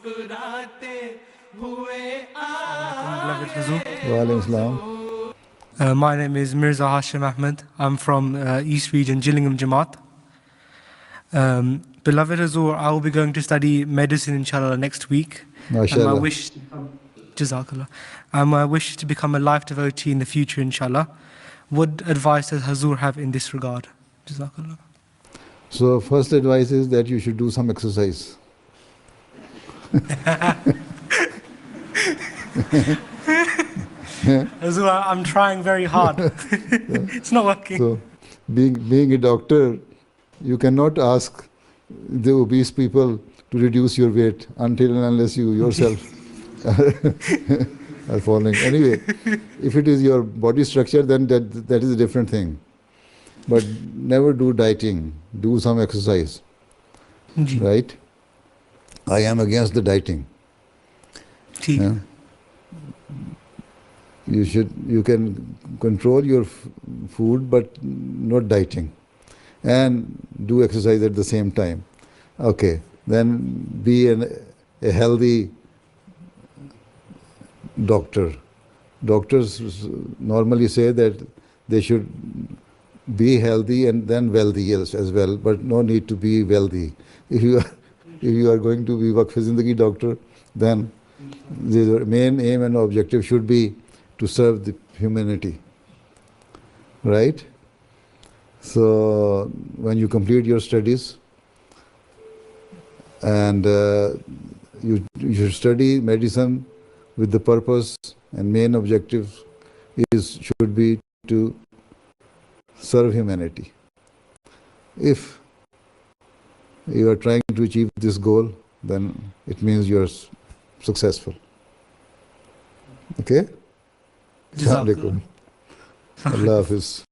Walaikum Assalam. My name is Mirza Hashim Ahmed. I'm from East Region, Gillingham Jamaat. Beloved Huzoor, I will be going to study medicine inshallah next week. MashaAllah. And my wish, Jazakallah, and my wish is to become a life devotee in the future inshallah. What advice does Huzoor have in this regard? Jazakallah. So first advice is that you should do some exercise. Huzoor, I'm trying very hard. It's not working. So being a doctor, you cannot ask the obese people to reduce your weight until and unless you yourself are falling. Anyway, if it is your body structure, then that is a different thing. But never do dieting. Do some exercise. Right? I am against the dieting. Yeah? You can control your food, but not dieting. And do exercise at the same time. Okay, then be a healthy doctor. Doctors normally say that they should be healthy and then wealthy as well, but no need to be wealthy. If you are going to be Waqf Zindagi doctor, then the main aim and objective should be to serve the humanity. Right? So when you complete your studies, and you should study medicine with the purpose and main objective should be to serve humanity. If you are trying to achieve this goal, then it means you are successful. Okay? Assalamu alaikum. Allah Hafiz.